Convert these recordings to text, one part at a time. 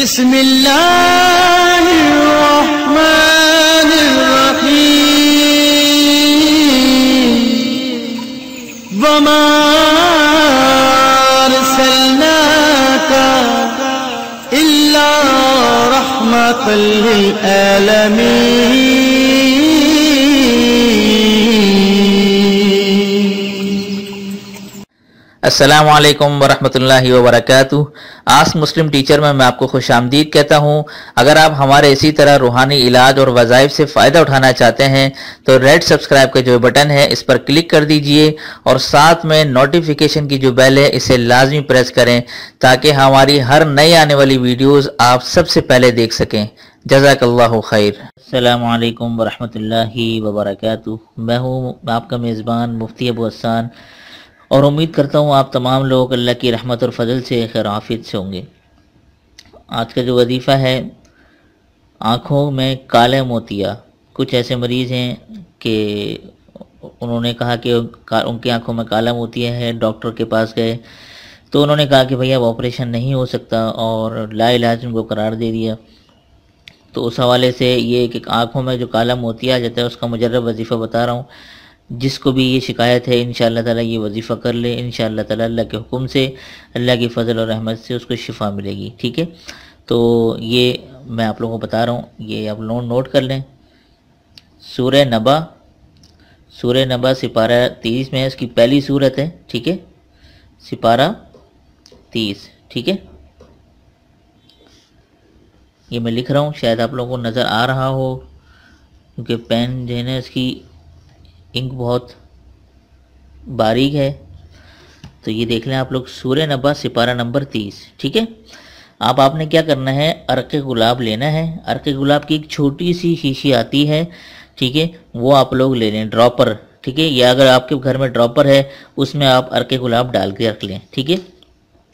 بسم اللہ الرحمن الرحیم وما ارسلناک الا رحمۃ للعالمین۔ السلام علیکم ورحمۃ اللہ وبرکاتہ۔ آسک مسلم ٹیچر میں آپ کو خوش آمدید کہتا ہوں۔ اگر آپ ہمارے اسی طرح روحانی علاج اور وظائف سے فائدہ اٹھانا چاہتے ہیں تو ریڈ سبسکرائب کا جو بٹن ہے اس پر کلک کر دیجئے اور ساتھ میں نوٹیفیکیشن کی جو بیل ہے اسے لازمی پریس کریں تاکہ ہماری ہر نئی آنے والی ویڈیوز آپ سب سے پہلے دیکھ سکیں۔ جزاک اللہ خیر۔ السلام علیکم ورحمۃ اللہ وبرکاتہ۔ میں ہوں آپ کا میزبان مفتی ابو حسان اور امید کرتا ہوں آپ تمام لوگ اللہ کی رحمت اور فضل سے خیر عافیت سے ہوں گے۔ آج کا جو وظیفہ ہے، آنکھوں میں کالے موتیا۔ کچھ ایسے مریض ہیں کہ انہوں نے کہا کہ ان کی آنکھوں میں کالا موتیا ہے، ڈاکٹر کے پاس گئے تو انہوں نے کہا کہ بھئی اب آپریشن نہیں ہو سکتا اور لا علاج ان کو قرار دے دیا۔ تو اس حوالے سے یہ کہ آنکھوں میں جو کالا موتیا آ جاتا ہے اس کا مجرب وظیفہ بتا رہا ہوں۔ جس کو بھی یہ شکایت ہے انشاءاللہ تعالی یہ وظیفہ کر لے، انشاءاللہ تعالی اللہ کے حکم سے، اللہ کی فضل اور رحمت سے اس کو شفا ملے گی، ٹھیک ہے؟ تو یہ میں آپ لوگوں کو بتا رہا ہوں، یہ آپ لوگ نوٹ کر لیں۔ سورہ نبا سپارہ 30 میں اس کی پہلی سورت ہے، ٹھیک ہے؟ سپارہ 30، ٹھیک ہے؟ یہ میں لکھ رہا ہوں، شاید آپ لوگوں کو نظر آ رہا ہو کیونکہ پین جو ہے نا اس کی انک بہت باریک ہے۔ تو یہ دیکھ لیں آپ لوگ، سورہ نبا سپارہ نمبر 30، ٹھیک ہے؟ آپ نے کیا کرنا ہے، عرق گلاب لینا ہے۔ عرق گلاب کی ایک چھوٹی سی شیشی آتی ہے، ٹھیک ہے؟ وہ آپ لوگ لے لیں، ڈراپر، ٹھیک ہے؟ یا اگر آپ کے گھر میں ڈراپر ہے اس میں آپ عرق گلاب ڈال کے رکھ لیں، ٹھیک ہے؟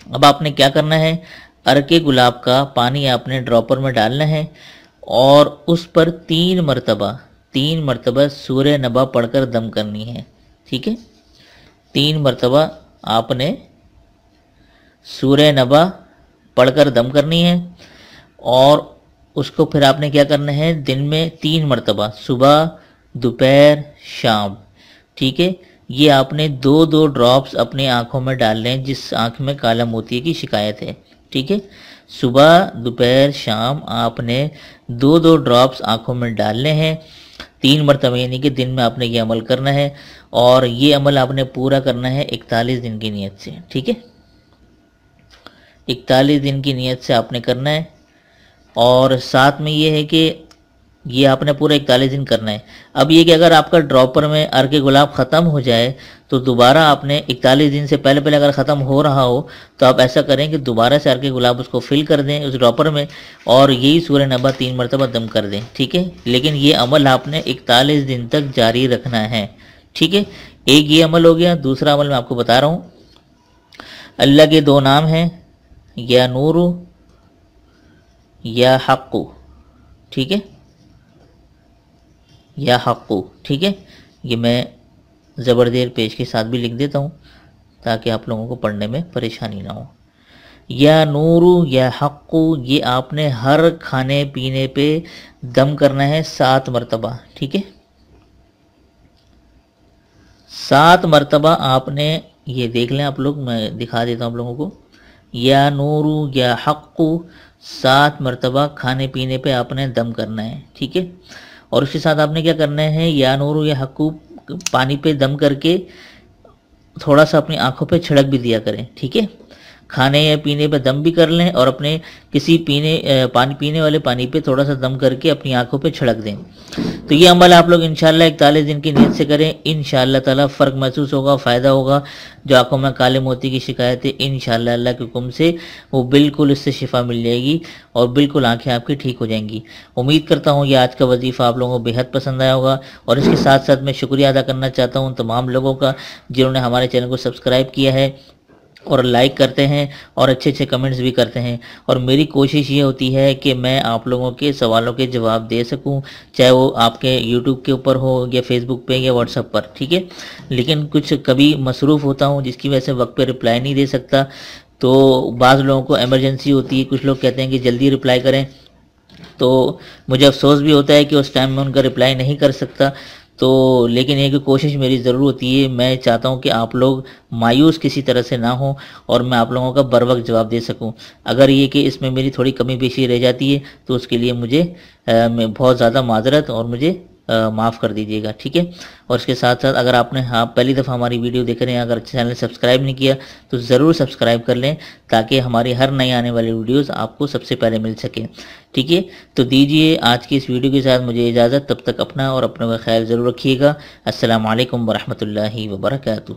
اب آپ نے کیا کرنا ہے، عرق گلاب کا پانی آپ نے ڈراپر میں ڈالنا ہے اور اس پر 3 مرتبہ سورہ نبا پڑھ کر دم کرنی ہے، ٹھیک ہے؟ 3 مرتبہ آپ نے سورہ نبا پڑھ کر دم کرنی ہے اور اس کو پھر آپ نے کیا کرنا ہے، دن میں 3 مرتبہ، صبح، دوپہر، شام، ٹھیک ہے؟ یہ آپ نے 2 ڈراپس اپنی آنکھوں میں ڈال لیں جس آنکھ میں کالا موتیے کی شکایت ہے، ٹھیک ہے؟ صبح، دوپہر، شام آپ نے 2 ڈراپس آنکھوں میں ڈالنے ہیں 3 مرتبہ، یعنی کہ دن میں آپ نے یہ عمل کرنا ہے اور یہ عمل آپ نے پورا کرنا ہے 41 دن کی نیت سے، ٹھیک ہے؟ 41 دن کی نیت سے آپ نے کرنا ہے اور ساتھ میں یہ ہے کہ یہ آپ نے پورا 41 دن کرنا ہے۔ اب یہ کہ اگر آپ کا ڈراپر میں عرق گلاب ختم ہو جائے تو دوبارہ آپ نے 41 دن سے پہلے اگر ختم ہو رہا ہو تو آپ ایسا کریں کہ دوبارہ سے عرق گلاب اس کو فل کر دیں اس ڈراپر میں اور یہی سورہ نبا 3 مرتبہ دم کر دیں، ٹھیک ہے؟ لیکن یہ عمل آپ نے 41 دن تک جاری رکھنا ہے، ٹھیک ہے؟ ایک یہ عمل ہو گیا۔ دوسرا عمل میں آپ کو بتا رہا ہوں، اللہ کے 2 نام ہیں، یا نور یا حق، ٹھیک ہے؟ یا حق، ٹھیک ہے؟ یہ میں زبردیر پیش کے ساتھ بھی لکھ دیتا ہوں تاکہ آپ لوگوں کو پڑھنے میں پریشانی نہ ہو۔ یا نور یا حق، یہ آپ نے ہر کھانے پینے پہ دم کرنا ہے 7 مرتبہ، ٹھیک ہے؟ 7 مرتبہ آپ نے، یہ دیکھ لیں آپ لوگ، میں دکھا دیتا ہوں آپ لوگوں کو، یا نور یا حق 7 مرتبہ کھانے پینے پہ آپ نے دم کرنا ہے، ٹھیک ہے؟ اور اس کے ساتھ آپ نے کیا کرنا ہے، یا نور یا حق پانی پہ دم کر کے تھوڑا سا اپنی آنکھوں پہ چھڑک بھی دیا کریں، ٹھیک ہے؟ کھانے یا پینے پہ دم بھی کر لیں اور اپنے کسی پینے والے پانی پہ تھوڑا سا دم کر کے اپنی آنکھوں پہ چھڑک دیں۔ تو یہ عمل آپ لوگ انشاءاللہ 41 دن کی نیت سے کریں، انشاءاللہ تعالی فرق محسوس ہوگا، فائدہ ہوگا۔ جو آنکھوں میں کالے موتی کی شکایت ہے انشاءاللہ اللہ کے حکم سے وہ بالکل اس سے شفا مل جائے گی اور بالکل آنکھیں آپ کی ٹھیک ہو جائیں گی۔ امید کرتا ہوں یہ آج کا وظیفہ آپ لوگوں کو بے حد پسند آیا ہوگا اور اس کے ساتھ ساتھ میں شکریہ ادا کرنا چاہتا ہوں تمام لوگوں کا جنہوں نے ہمارے چینل کو سبسکرائب کیا ہے اور لائک کرتے ہیں اور اچھے کمنٹس بھی کرتے ہیں، اور میری کوشش یہ ہوتی ہے کہ میں آپ لوگوں کے سوالوں کے جواب دے سکوں، چاہے وہ آپ کے یوٹیوب کے اوپر ہو یا فیس بک پہ یا واٹس ایپ پر، ٹھیک ہے؟ لیکن کچھ کبھی مصروف ہوتا ہوں جس کی وجہ سے وقت پہ رپلائی نہیں دے سکتا، تو بعض لوگوں کو ایمرجنسی ہوتی ہے، کچھ لوگ کہتے ہیں کہ جلدی رپلائی کریں، تو مجھے افسوس بھی ہوتا ہے کہ اس ٹائم میں ان کا رپلائی نہیں کر سکتا، تو لیکن یہ کہ کوشش میری ضرور ہوتی ہے، میں چاہتا ہوں کہ آپ لوگ مایوس کسی طرح سے نہ ہوں اور میں آپ لوگوں کا بر وقت جواب دے سکوں۔ اگر یہ کہ اس میں میری تھوڑی کمی بیشی رہ جاتی ہے تو اس کے لیے مجھے بہت زیادہ معذرت، اور مجھے معاف کر دیجیے گا، ٹھیک ہے۔ اور اس کے ساتھ ساتھ اگر آپ نے پہلی دفعہ ہماری ویڈیو دیکھ رہے ہیں، اگر چینل سبسکرائب نہیں کیا تو ضرور سبسکرائب کر لیں تاکہ ہماری ہر نئی آنے والی ویڈیوز آپ کو سب سے پہلے مل سکیں، ٹھیک ہے۔ تو دیجیے آج کی اس ویڈیو کے ساتھ مجھے اجازت، تب تک اپنا اور اپنے کا خیال ضرور رکھیے گا۔ السلام علیکم ورحمۃ اللہ وبرکاتہ۔